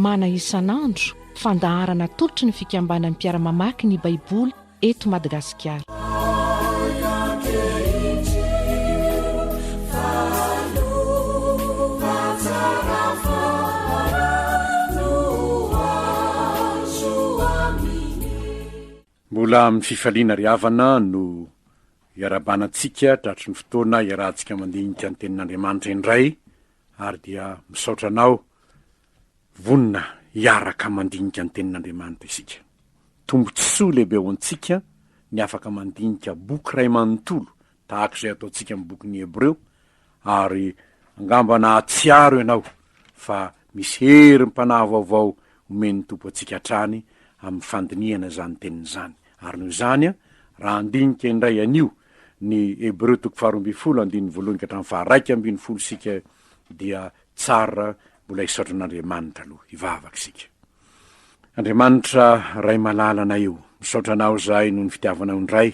mana isan'andro fandaharana tolotry ny fikambanan'ny mpiara-mamaky ny baiboly eto Madagasikara. Mbola amin'ny fifaliana ry havana no iarabanantsika tratry ny fotoana iarahantsika mandinika ny tenin'Andriamanitra indray, ary dia misaotra anao vonina hiaraka mandinika ny tenin'Andriamanitra isika. Tombontsoa lehibe ho antsika ny afaka mandinika boky ray manontolo tahaka izay ataontsika amin'ny bokin'ny Hebreo, ary angambana atsiaro ianao fa misy hery mpanahy vaovao omeny tompo antsika hatrany amin'ny fandinihana zany tenin'izany. Ary noho izany raha andinika indray anio ny Hebreo 12:1-21 sika dia tsara mbola hisaotra an'Andriamanitra aloha hivavaka sika. Andriamanitra ray malalana io, misaotra anao zahay noho ny fitiavanao indray,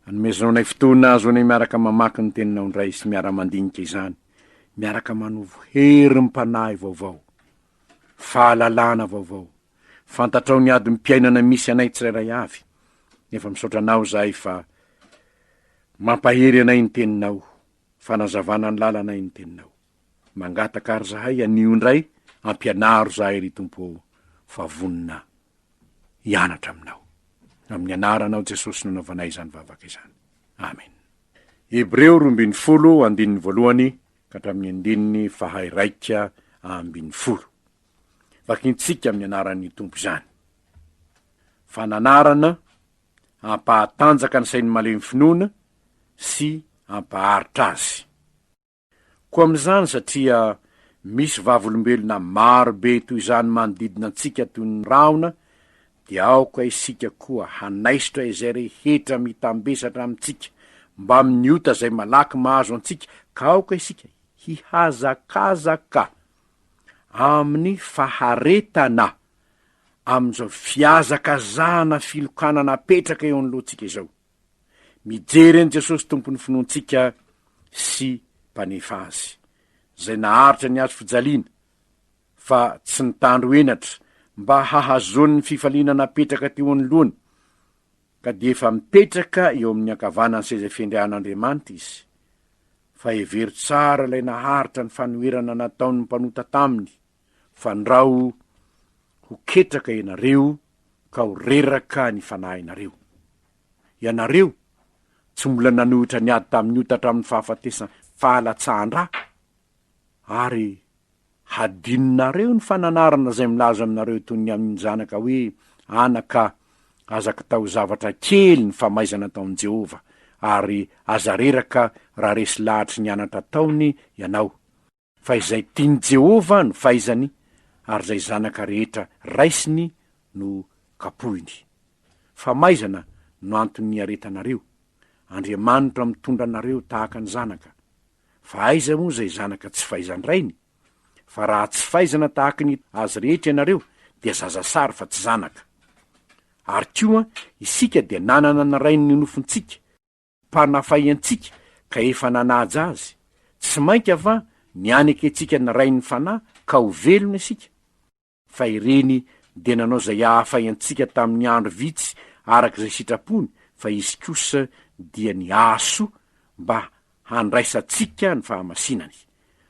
anomezanao nay fotoana azo anay miaraka mamaky ny teninao indray sy miara-mandinika izany, miaraka manovo hery mpanahy vaovao, fahalalana vaovao, fantatrao ny ady mpiainana misy anay tsirairay avy. Nefa misaotra anao zahay fa mampahery anay ny teninao, fanazavana ny lalanay ny teninao. Mangataka ary zahay anio indray ampianaro zahay ry Tompo fa vonina hianatra aminao. Amin'ny anaranao Jesosy no nanaovanay izany vavaka izany. Amen. Hebreo 12:1 hatramin'ny 12:20. Vakintsika amin'ny anaran'ny Tompo izany. Fananarana ampahatanjaka ny sainy malemy finoana sy ampaharitra azy. Koa amin'izany satria misy vavolombelona maro be toy izany manodidina antsika toy ny raona, dia aoka isika koa hanaisitra izay rehetra mitambesatra amintsika mba amin'ny ota izay malaky mahazo antsika, ka aoka isika hihazakazaka amin'ny faharetana amin'izao fiazakazahana filokana petraka eo anoloantsika izao. Mijery an'i Jesosy tompon'ny finoantsika sy mpanefa azy, zay naharitra ny azo fijaliana fa tsy nitandro enatra mba hahazony ny fifaliana napetraka teo anoloany, ka dia efa mipetraka eo amin'ny ankavanany seza fendrihan'Andriamanitra izy. Fa hevery tsara ilay naharitra ny fanoherana nataony mpanota taminy, fa ndrao ho ketraka ianareo ka ho reraka ny fanahinareo. Ianareo tsy mbola nanohitra ny ady tamin'ny ota hatramin'ny fahafatesana fahalatsahan-dra, ary hadininareo ny fananarana izay milaza aminareo toy ny amin'ny zanaka hoe anaka azaka tao zavatra kely ny famaizana taon'i Jehova, ary aza reraka raha resy lahatry ny anatra taony ianao. Fa izay tiany Jehova no faizany, ary izay zanaka rehetra raisiny no kapohiny. Famaizana no antony aretanareo. Andriamanitra mitondra anareo tahaka ny zanaka. Fa aiza moa izay zanaka tsy faizandrainy? Fa raha tsy faizana tahaka ny azy rehetra ianareo, dia zazasary fa tsy zanaka. Ary koa isika dia nanana ny rainy ny nofontsika, mpanafaiantsika ka efa nanaja azy. Tsy mainka fa nianaka etsika ny rainy fanahy ka ho velona isika. Fa ireny dia nanao izay ahafaiantsika tamin'ny andro vitsy arak'izay sitrapony, fa izy kosa dia ny aso mba handraisantsika ny fahamasinany.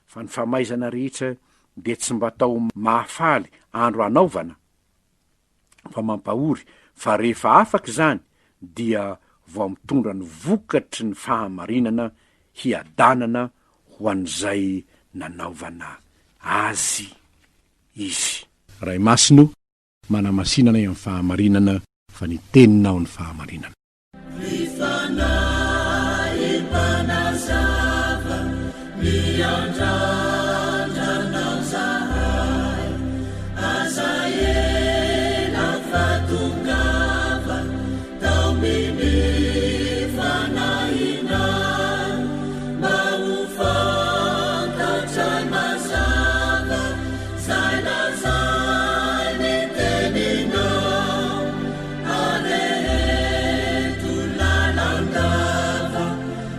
Fa ny famaizana rehetra dia tsy mba tao mahafaly andro anaovana, fa mampahory, fa rehefa afaka izany dia vao mitondra ny vokatry ny fahamarinana hiadanana ho an'izay nanaovana azy izy. Ray masino manamasinana eo amin'ny fahamarinana, fa ny teninao ny fahamarinana.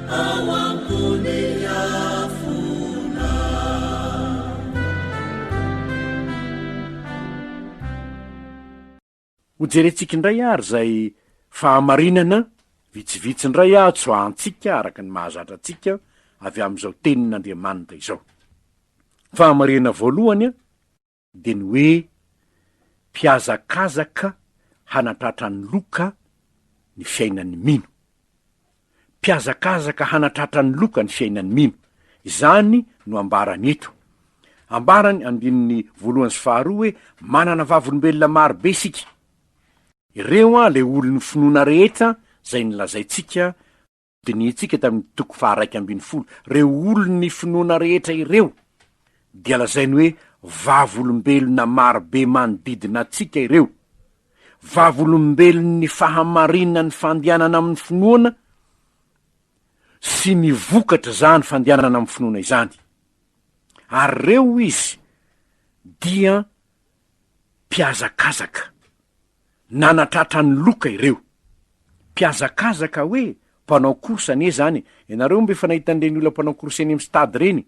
Awang kunia funa ho jerentsika indray ary zay fahamarinana vitsivitsindray tsoantsika araka ny mahazatra antsika avy am'izao tenin'Andriamanitra izao. Fahamarina voalohany de ny hoe mpiazakazaka hanatratra ny loka ny fiainan'ny mino. Mpiazakazaka hanatratra ny loka ny fiainan'ny mino. Izany no ambarany eto. Ambarany andininy voalohany sy faharoa hoe manana vavolombelona maro be isika. Ireo le olon'ny finoana rehetra zay nilazaitsika dinitsika tamin'ny toko faha 1:12. Reo olon'ny finoana rehetra ireo dia lazainy hoe vavolombelona maro be manodidina atsika ireo. Vavolombelon'ny fahamarinana ny fandianana amin'ny finoana sy ny vokatra zany fandianana amin'ny finoana izany. Ary reo izy dia mpiazakazaka nanatratra ny loka ireo. Mpiazakazaka hoe mpanao korsa anie zany. Ianareo mbe fa nahitan'ireny olona mpanao korsa eny amin'ny stady reny.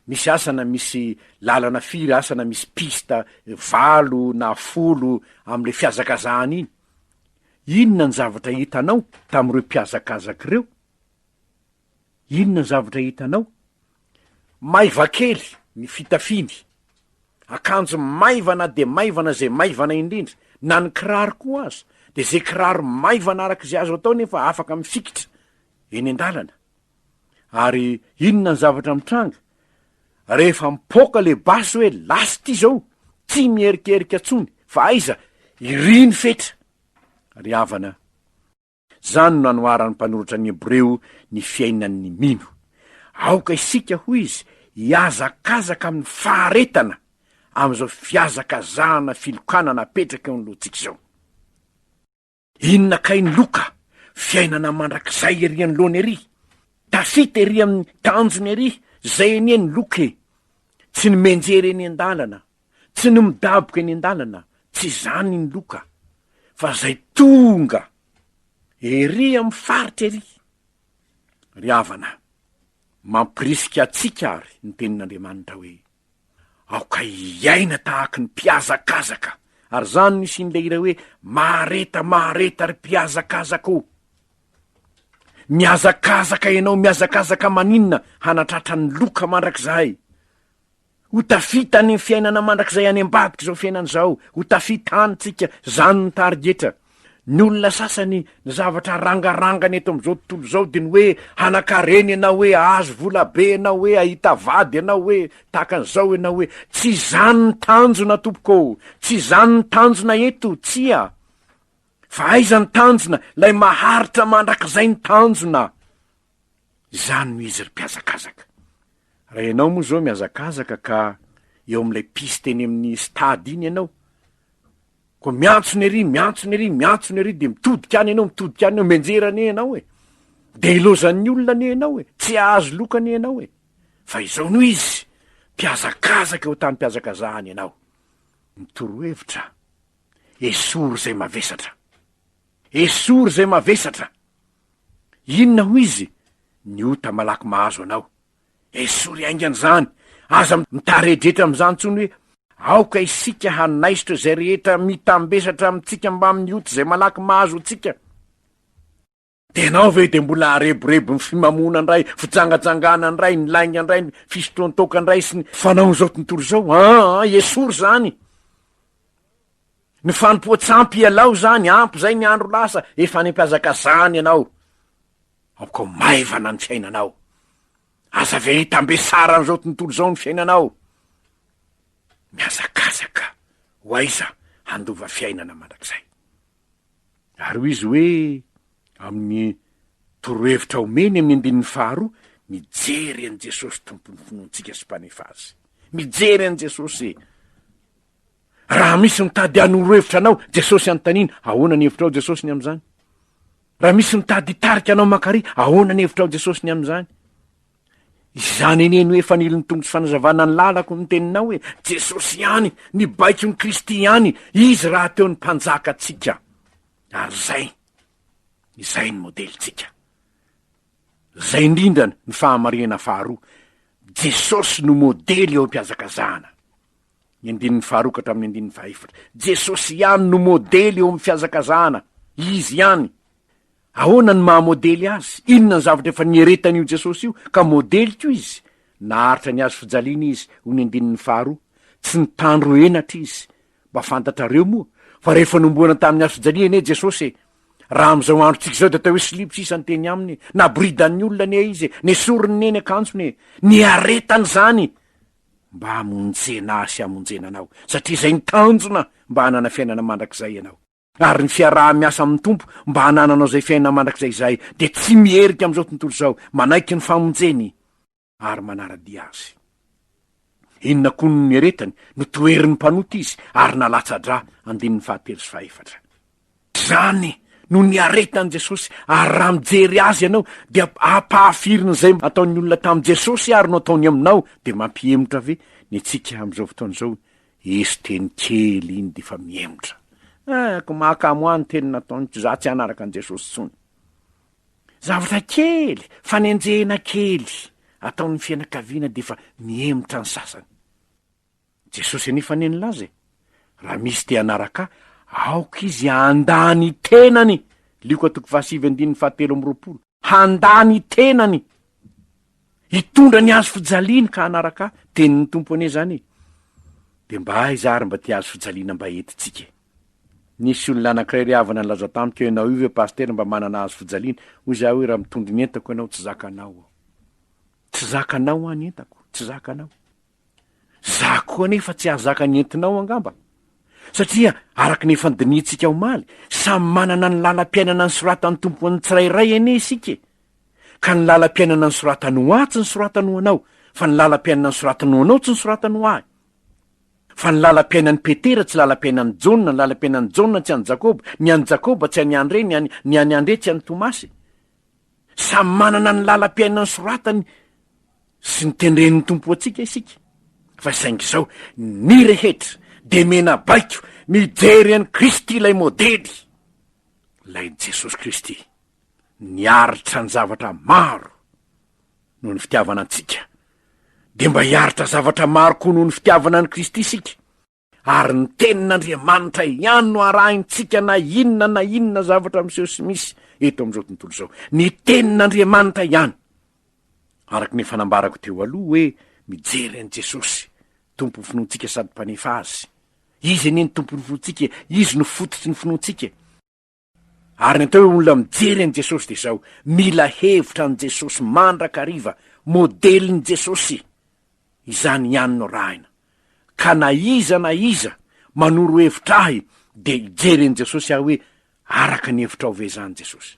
Misy asana misy lalana firy, asana misy pista 8 na 10 am'le fiazakazahany iny. Inona ny zavatra hitanao tamin'ireo mpiazakazaka ireo? Inona ny zavatra hitanao? Maiva kely ny fitafiny, akanjo maivana de maivana zay maivana indrindra, na ny kiraro koa aza de zay kiraro maivana araka zay azo atao nefa afaka mifikitra eny an-dalana. Ary inona ny zavatra mitranga? Rehefa mipoka le basy hoe lasty zao, tsy mierikeerika tsony, fa aiza iriny fetra. Ry havana, zany no nanoaran'ny mpanoratra ny Hebreo ny fiainan'ny mino. Aoka isika hoy izy hiazakazaka amin'ny faharetana am'izao fiazakazahana filokanana apetraka eo an'lohantsika izao. Inona kay ny loka? Fiainana mandrakizay ery anoloany ery, tafita ery amin'ny tanjony ery, zay enie ny loke. Tsy ny menjery eny an-dalana, tsy ny midaboka eny an-dalana, tsy zany ny loka, fa zay tonga ery amin'ny faritra ery. Ry havana, mampirisika atsika ary ny tenin'Andriamanitra hoe aoka iaina tahaka ny mpiazakazaka. Ary zany nisy in'le ira hoe mareta ry mpiazakazaka o. Miazakazaka ianao, miazakazaka maninona? Hanatratra ny loka mandrakizay. Ho tafita ny fiainana mandrakizay any ambadika zao fiainana zao. Ho tafita anytsika, zany ny tarigetra. Ny olona sasany ny zavatra rangarangany eto am'izao tontolo zao de ny hoe hanakareny ianao, hoe azo vola be ianao, hoe ahita vady ianao, hoe takan'izao ianao, hoe tsy zany ny tanjona tompoko, tsy zany ny tanjona eto, tsia. Fa aiza ny tanjona? Lay maharitra mandrakizay ny tanjona. Zany no izy ry mpiazakazaka. Raha ianao moa zao miazakazaka ka eo am'lay piste eny amin'ny stady iny ianao, ko miantsony ery de mitodika any ianao, menjerany ianao e. De ilozan'ny olona any ianao e, tsy azo lokany ianao e. Fa izao no izy mpiazakazaka eo tany mpiazakazahany ianao. Mitorohevitra, esory zay mavesatra. Esory zay mavesatra. Inona ho izy? Ny ota malaky mahazo anao. Esory aingany zany. Aza mitaredretra am'izany tsony hoe aoka isika hanaisitra zay rehetra mitambesatra amitsika mba amin'ny ota zay malaky mahazo atsika. De anao ve de mbola areborebo ny fimamona ndray, fitsangatsangana ndray, ny lainga ndray, ny fisotrontoka ndray sy ny fanao zao tontolo zao. Esory zany. Ny fanompoatsampy ialao zany, ampy zay ny andro lasa, efa ny mpiazakazahany ianao. Aoka maivana ny fiainanao. Aza ve tambesara n'izao tontolo zao ny fiainanao. Miazakazaka ho aiza handova fiainana mandrakizay. Ary ho izy hoe amin'ny torohevitra omeny amin'ny andininy faharoa, mijery an' Jesosy tompony finoantsika sy mpanefa azy. Mijery an' Jesosy. Raha misy mitady hanorohevitra anao, Jesosy anontaniana, ahoana ny hevitra ao Jesosy ny am'izany? Raha misy mitady hitarika anao makary, ahoana ny hevitra ao Jesosy ny am'izany? Izany eneny hoe faniliny tongo sy fanazavana ny lalako ny teninao hoe Jesosy ihany, ny baiko ny Kristy ihany, izy raha teo ny mpanjaka atsika. Ary izay ny modelitsika. Zay indrindra ny, fahamarinana faharoa. Jesosy no modely eo am-piazakazahana. ny andininy faharokatra amin'ny andininy fahaefatra. Jesosy ihany no modely eo amin'ny fiazakazahana. Izy ihany. Ahoana ny mahamodely azy? Inona ny zavatra efa nieretan'io Jesosy io ka modely ko izy? Naharitra ny azo fijaliana izy ho ny andininy faharoa. Tsy nitandro enatra izy. Mba fantatrareo moa fa rehefa nomboana tamin'ny azo fijaliana e Jesosy, raha am'izao androtsika zao de atao hoe slipsy isany teny aminy, na bridan'ny olona ne izy, ne sorony eny akanjony, ny aretany zany mba hamonjena sy hamonjena anao, satria zay nitanjona mba hanana fiainana mandrakizay ianao. Ary ny fiaraha-miasa amin'ny tompo mba hanananao zay fiainana mandrakizay zay, de tsy mierika am'izao tontolo zao, manaiky ny famonjeny ary manaradia azy. Inona koa no nieretany? Notoerin'ny mpanota izy ary nalatsa-dra andininy fahatelo sy fahaefatra. Zany no niaretan' Jesosy, ary raha mijery azy ianao dia ampahafiriny zay ataon'ny olona tamin'ny Jesosy ary no ataony aminao, de mampiemotra ve ny tsika am'izao fotoana zao? Esy teny kely iny de fa miemotra. Ko mahakamoany teny nataony za tsy hanaraka an' Jesosy tsony. Zavatra kely, fanenjena kely ataon'ny fianakaviana de fa miemotra ny sasany. Jesosy anefa neny laza e. Raha misy te hanaraka, aoka izy handany tenany. Liko atoko fahasivy andininy fahatelo amby roapolo. Handany tenany. Hitondra ny azo fijaliana ka hanaraka, tenin'ny tompo ane zany e. De mba izary mba te azo fijaliana mba etitsika. Nisy olona anankiray ry havana ny laza tamiko ianao io ve pasteur mba manana azo fijaliana? Hoy za hoe raha mitondry ny entako ianao tsy zakanao. Tsy zakanao any entako, tsy zakanao. Za koa nefa tsy ahazaka ny entinao angamba. Satria araky ny fandinitsika omaly, samy manana ny lalam-piainana ny soratany tompo ny tsirairay ene isika. Ka ny lalam-piainana ny soratany ho ahy tsy ny soratany ho anao, fa ny lalam-piainana ny soratany ho anao tsy ny soratany ho ahy. Fa ny lalam-piainan'ny Petera tsy lalam-piainan'ny Jaona, ny lalam-piainan'ny Jaona tsy an'ny Jakoba, ny an'ny Jakoba tsy any Andre, ny any Andre tsy an'ny Tomasy. Samy manana ny lalam-piainana ny soratany sy ny tendren'ny tompo atsika isika. Fa saingy zao ny rehetra de mena baiko mijery an'i Kristy ilay modely, ilay Jesosy Kristy, niaritra ny zavatra maro noho ny fitiavana antsika. De mba hiaritra zavatra maro koa noho ny fitiavana an'i Kristy isika. Ary ny tenin'Andriamanitra ihany no arahintsika na inona zavatra miseho sy misy eto am'izao tontolo zao. Ny tenin'Andriamanitra ihany. Araky ny fanambarako teo aloha hoe mijery an'i Jesosy, tompo finoantsika sady mpanefa azy. Izy anie ny tompo ny finoantsika, izy no fototry ny finoantsika. Ary ny atao hoe olona mijery an'i Jesosy de zao, mila hevitra an'i Jesosy mandrakariva, modelin'i Jesosy. Izany ihany no rahina. Ka na iza manoro hevitra ahy de ijery an'i Jesosy aho hoe araka ny hevitra ao ve zany Jesosy.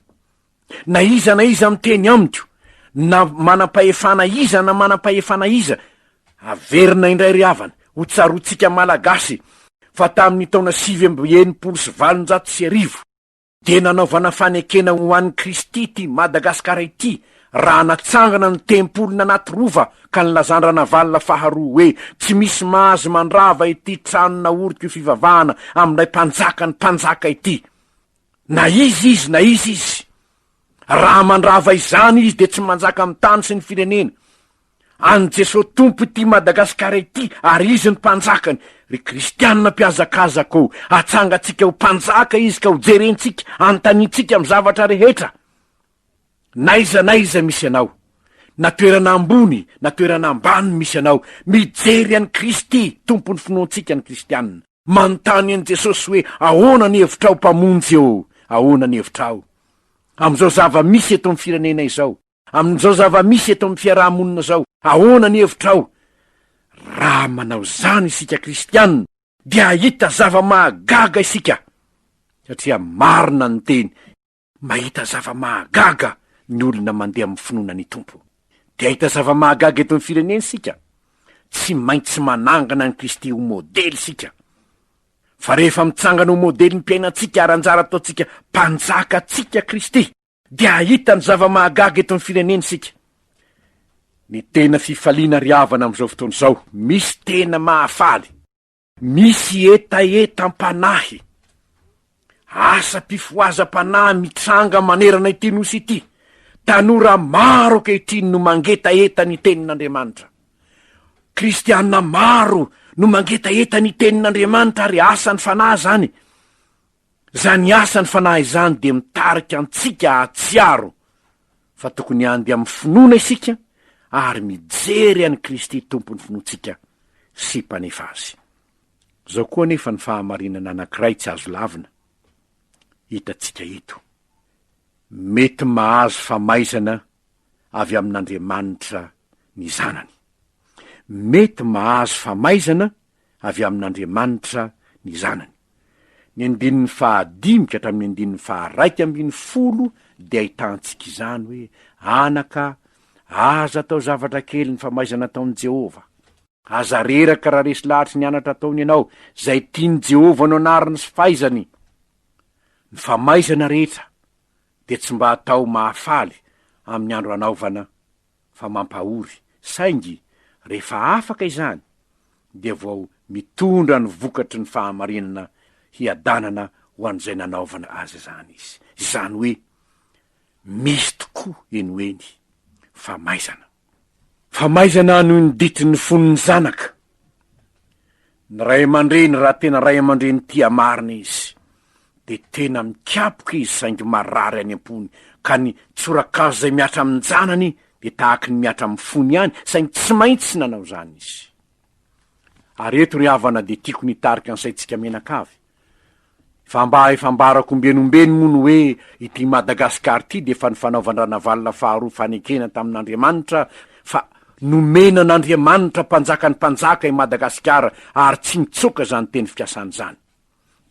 Na iza miteny amiko, na manam-pahefana iza na manam-pahefana iza, averina indray ry havana ho tsarotsika malagasy fa tamin'ny taona 1995 de nanaovana fanekena ho an'i Kristy ty Madagasikara ity, raha natsangana ny tempolona anaty rova ka nylazandrana valina faharoa hoe tsy misy mahazo mandrava ity trano naoriko fivavahana amin'ilay mpanjaka ny mpanjaka ity. Na izy raha mandrava izany izy de tsy manjaka amin'ny tany sy ny firenena. Any Jesosy tompo ity Madagasikara ity ary izy ny mpanjakany. Ry kristianina mpiazakazako, atsangatsika ho mpanjaka izy ka ho jerentsika, antanitsika amin'ny zavatra rehetra. Naiza misy anao, na toerana ambony na toerana ambany misy anao, mijery an'i Kristy, tompony finoantsika ny kristianina. Manontany an'i Jesosy hoe ahoana ny hevitrao mpamonjy eo, ahoana ny hevitrao am'izao zava-misy eto amin'ny firenena izao, am'izao zava-misy eto amin'ny fiarahamonina zao, ahoana ny hevitrao? Raha manao zany isika kristianina dia ahita zava-mahagaga isika, satria marina ny teny, mahita zava-mahagaga ny olona mandeha amin'ny finoana ny tompo. Dia ahita zava-mahagaga eto amin'ny firenena isika, tsy maintsy manangana ny Kristy ho modely isika. Fa rehefa mitsangana ho modely ny mpiainantsika ary anjara ataontsika mpanjaka tsika Kristy, dia ahita ny zava-mahagaga eto amin'ny firenena isika. Ny tena fifaliana ry havana am'izao fotoana izao, misy tena mahafaly, misy etampanahy, asa-pifoazam-panahy mitranga manerana ity nosy ity. Tanora maro ankehitriny no mangetaeta ny tenin'Andriamanitra. Kristianina maro no mangetaeta ny tenin'Andriamanitra ary asany fanahy zany. Zany asany fanahy izany de mitarika antsika atsiaro fa tokony andy amin'ny finoana isika ary mijery any Kristy tompony finoantsika sy mpanefa azy. Zao koa nefa ny fahamarinana anankiray tsy azo lavina hitatsika eto. Mety mahazo famaizana avy amin'Andriamanitra ny zanany. Mety mahazo famaizana avy amin'Andriamanitra ny zanany. Ny andinin'ny 15 ka hatramin'ny andinin'ny 110 dia ahitantsika izany hoe anaka, aza atao zavatra kely ny famaizana ataon'i Jehova. Aza reraka raha resy lahatra ny anatra ataony ianao zay tiany Jehova no anarany sy fahaizany. Ny famaizana rehetra de tsy mba atao mahafaly amin'ny andro anaovana fa mampahory, saingy rehefa afaka izany dia vao mitondra ny vokatry ny fahamarinana hiadanana ho an'izay nanaovana azy zany izy. Izany hoe misy tokoa eny hoeny famaizana. Famaizana noho ny ditin'ny fon'ny zanaka. Ny ray aman-dreny raha tena ray aman-dreny tia marina izy de tena mikapoka izy saingy marary any am-pony, ka ny tsorakazo zay miatra amin'ny janany de tahaka ny miatra amin'ny fony ihany, saingy tsy maintsy nanao zany izy. Ary eto ry havana de tiako nitarika ansaitsika menakavy. Fambarako ombenombeny moa no hoe ity Madagasikara ity de fa ny fanaovandrana valina faharoa fanekena tamin'Andriamanitra, fa nomena n'Andriamanitra mpanjaka ny mpanjaka i Madagasikara ary tsy mitsoka zany teny fikasana zany.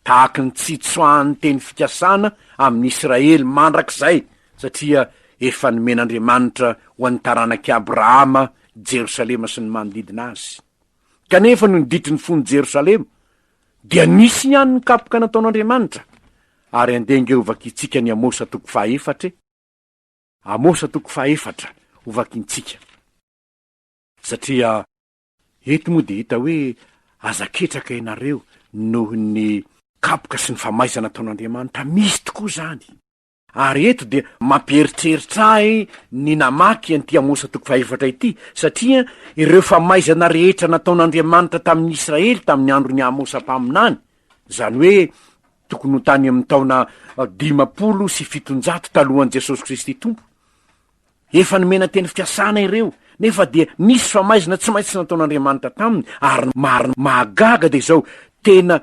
Tahaka ny tsy tsoahany teny fikasana amin'ny Israely mandrak'izay, satria efa nomen'Andriamanitra ho an'ny taranaky Abrahama Jerosalema sy ny manodidina azy. Kanefa no niditry ny fony Jerosalema dia nisy ihany ny kapoka nataon'Andriamanitra. Ary andenge ovakitsika ny Amosa 4:4. Amosa 4:4 ovakintsika. Satria eto moa de hita hoe azaketraka ianareo noho ny kapoka sy ny famaizana ataon'Andriamanitra. Misy tokoa zany. Ary eto de mampieritreritra ahy ny namaky an'ity Amosa 4:4 ity, satria ireo famaizana rehetra nataon'Andriamanitra tamin'ny Israely tamin'ny andron'ny Amosa mpaminany, zany hoe tokony ho tany amin'ny taona 570 talohan'i Jesosy Kristy tompo, efa nomena teny fikasana ireo. Nefa dia nisy famaizana tsy maintsy nataon'Andriamanitra taminy, ary marina mahagaga de zao tena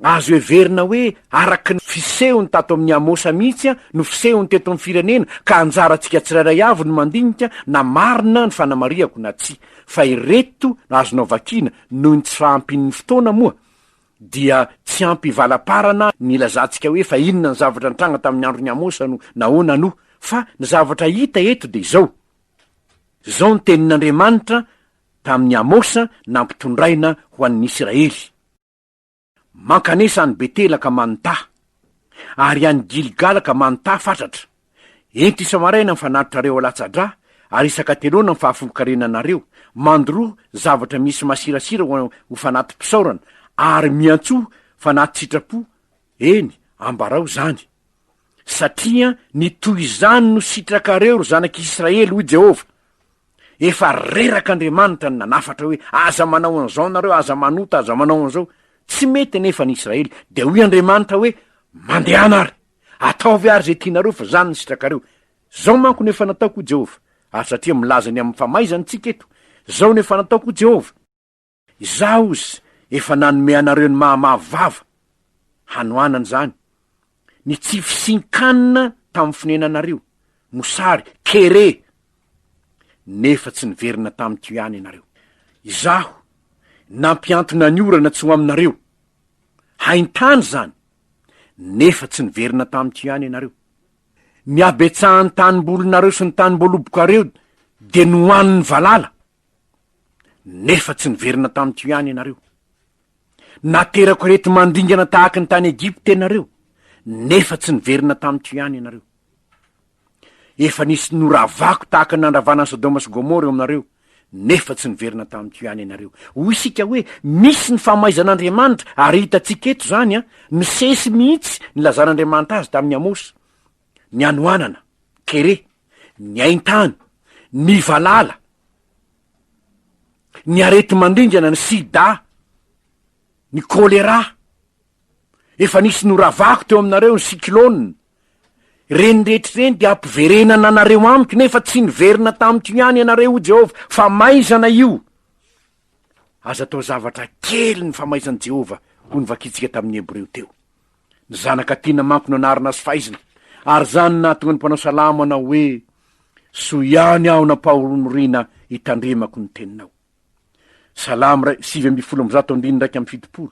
azo heverina hoe araky ny fisehony tato amin'ny Amosa mihitsy no fisehony teto amin'ny firenena, ka anjarantsika tsirairay avy no mandinika na marina ny fanamariako na tsy. Fa ireto azonao vakiana noho ny tsy fahampin'ny fotoana moa dia tsy ampy valaparana ny lazantsika hoe fa inona ny zavatra nitranga tamin'ny andron'ny Amosa no nahoana no, fa ny zavatra hita eto de zao ny tenin'Andriamanitra tamin'ny Amosa nampitondraina ho an'ny Israely. Mankanesa any Betela ka manontah, ary any Gilgala ka manontah fatratra. Ento isa-maraina mifanatitrareo alatsa-drà, ary isaka-telona mifahafolokarenanareo. Mandro zavatra misy masirasira ho fanaty-pisaorana, ary miantso fanaty sitrapo. Eny, ambarao zany. Satria nitoy izany no sitrakareo ro zanak'Israely hoy Jehova. Efa rerak'Andriamanitra ny nanafatra hoe aza manao an'izao nareo, aza manota, aza manao an'izao. Tsy mety nefa ny Israely. De hoy Andriamanitra hoe mandehana ary, ataovy ary zay tianareo fa zany ny sitrakareo. Zao manko nefa nataoko Jehova. Ary satria milaza ny amin'ny famaizany tsika eto. Zao nefa nataoko Jehova. Izaho izy efa nanome anareo ny mahamavava hanoanana zany. Ny tsy fisinkanina tamin'ny finenanareo. Mosary, kere. Nefa tsy niverina tamin'ity ihany ianareo. Izaho nampiantona ny orana tsy ho aminareo. Haintany zany. Nefa tsy niverina tamin'ity ihany ianareo. Ny abetsahan'ny tanimbolonareo sy ny tanimboalobokareo de nohan'ny valala. Nefa tsy niverina tamin'ity ihany ianareo. Naterako reto mandingana tahaka ny tany Egypte ianareo. Nefa tsy niverina tamin'ity ihany ianareo. Efa nisy noravako tahaka nandravana Sodoma sy Gomora eo aminareo. Nefa tsy niverina tamin'ity ihany ianareo. Hoy isika hoe misy ny famaizan'Andriamanitra, ary hitatsika eto zany misesy mihitsy ny lazan'Andriamanitra azy tamin'ny Amosa. Ny anoanana, kere, ny haintany, ny valala, ny arety mandingana, ny sida, ny kolera, efa nisy noravako teo aminareo ny cyclone. Reny rehetrareny dia ampiverenana anareo amiko, nefa tsy niverina tamiko ihany ianareo Jehova, fa maizana io. Aza atao zavatra kely ny famaizan'i Jehova, ho nivakitsika tamin'ny Hebreo teo. Ny zanaka tiana manko no anarana sy faizina, ary zany nahatonga ny mpanao salamo anao hoe so ihany aho na paorina hitandremako ny teninao. Salamo 7:1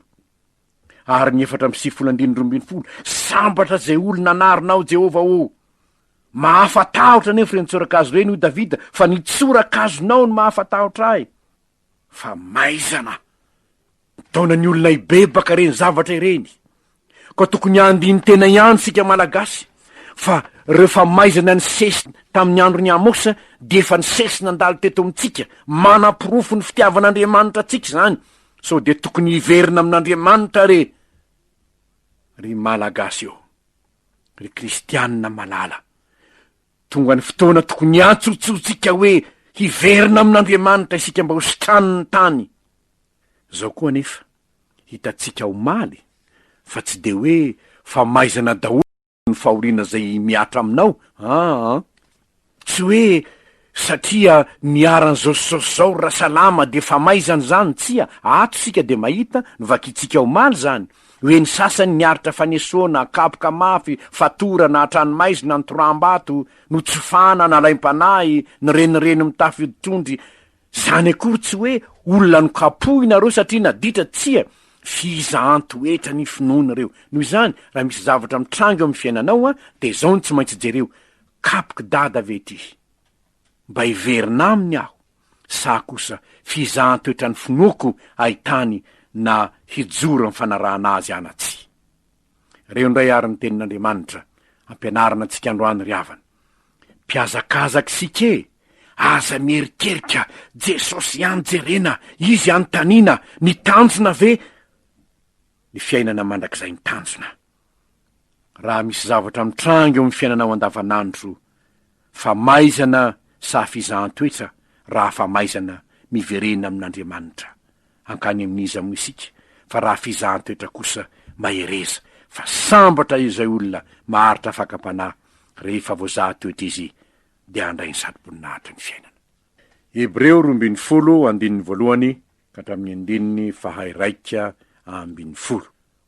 ary ny 4:7 sambatra zay olona anarinao Jehova o. Mahafatahotra nefa reny tsorakazo reny ho Davida, fa ny tsorakazonao no mahafatahotra ahy. Fa maizana taona ny olona ibebaka reny zavatra ireny, ka tokony andiny tena ihany sika malagasy, fa rehefa maizana ny sesy tamin'ny andro ny Amosa dia efa ny sesy nandalo teto amintsika, manapirofo ny fitiavan'Andriamanitra atsika zany, so dia tokony hiverina amin'Andriamanitra ry malagasy eo, ry kristianina malala. Tonga ny fotoana tokony antsotsika hoe hiverina amin'Andriamanitra isika mba ho sitraniny tany. Zao koa nefa hitatsika omaly, fa tsy de hoe fa maizana daholo ny fahoriana zay miatra aminao. Tsy hoe satria niaran'zao zao Rasalama de fa maizana zany, tsia. Ato sika de mahita novakitsika omaly zany, hoe ny sasany niaritra fanesoana, kapoka mafy, fatora na atrany maizina, ny toram-bato, no tsofana na laim-panahy, ny renireny mitafy oditrondry. Zany akory tsy hoe olona no kapohinareo satria naditra, tsia. Fizantoetra ny finoana reo. Noho izany raha misy zavatra mitrango amin'ny fiainanao de zao ny tsy maintsy jereo: kapoky dada vety mba hiverina aminy aho, sa kosa fizantoetra ny finoako ahitany na hijoro amin'ny fanarahana azy anatsy. Reo ndray ary ny tenin'Andriamanitra ampianarana antsika androany ry havana. Mpiazakazaky sike, aza mierikerika Jesosy ihany jerena, izy antanina, ny tanjona ve ny fiainana mandrakizay ny tanjona. Raha misy zavatra mitrango amin'ny fiainanao andavanandro, fa maizana sa fizantoetra, raha fa maizana miverena amin'Andriamanitra ankany amin'iza mo isika. Fa raha fizantoetra kosa mahereza, fa sambatra izay olona maharitra fakapana rehefa voazahatoetra izy dia andray ny satim-poninahitra ny fiainana. Hebreo 12:1 ka hatramin'ny 2:20.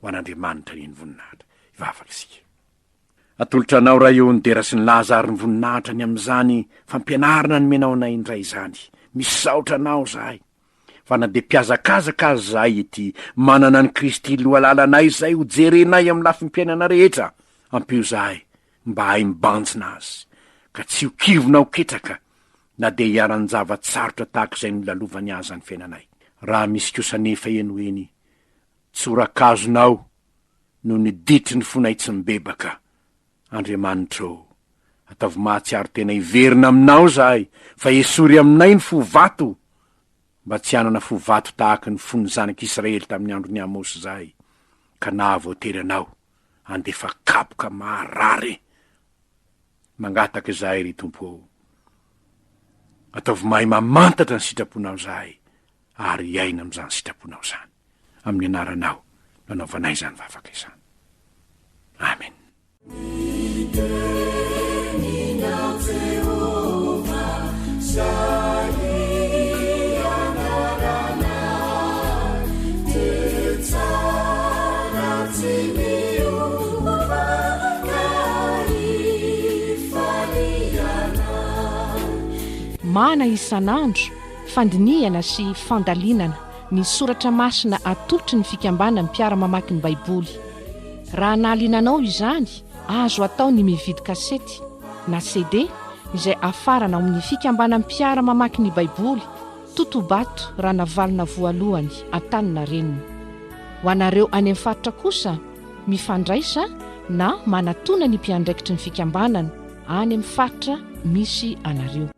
Ho an'Andriamanitra ny voninahitra. Ivavaka isika. Atolotra anao raha eo ny dera sy ny Lazary ny voninahitra ny amin'izany fampianarana ny menao anay indray izany. Misaotra anao zahay, fa na de mpiazakazaka azy zahay ety, manana ny Kristy lohalalanay zay ho jerenay amin'ny lafim-piainana rehetra. Ampio zahay mba hay mibanjina azy, ka tsy ho kivonao ketraka na de hiaran'ny zavatsarotra tahaka izay nolalovany azy ny fiainanay. Raha misy kosa nefa eny tsorakazonao no niditry ny fonay tsy mibebaka, Andriamanitra o, ataovy mahatsiaro tena hiverina aminao zahay, fa esory aminay ny fo vato, mba tsy hanana fo vato tahaka ny fon'ny zanak'Israely tamin'ny andro ny Amosy zahay, ka na voatery anao andefa kapoka maharary. Mangataka zahay ry Tompo o, ataovy mahay mamantatra ny sitraponao zahay, ary iaina amin'izany sitraponao zany. Amin'ny anaranao nanaovanay zany vavaka izany. Amen. Mana isan'andro fandiniana sy fandalinana ny soratra masina atolotry ny fikambana mpiara-mamaky ny baiboly. Raha nahalinanao izany, azo atao ny mividy kasety na CD izay afarana amin'ny fikambana mpiara-mamaky ny baiboly, Totobato Ranavalona Voalohany, Antaninarenina. Ho anareo any amin'ny faritra kosa, mifandraisa na manatona ny mpiandraikitry ny fikambanana any amin'ny faritra misy anareo.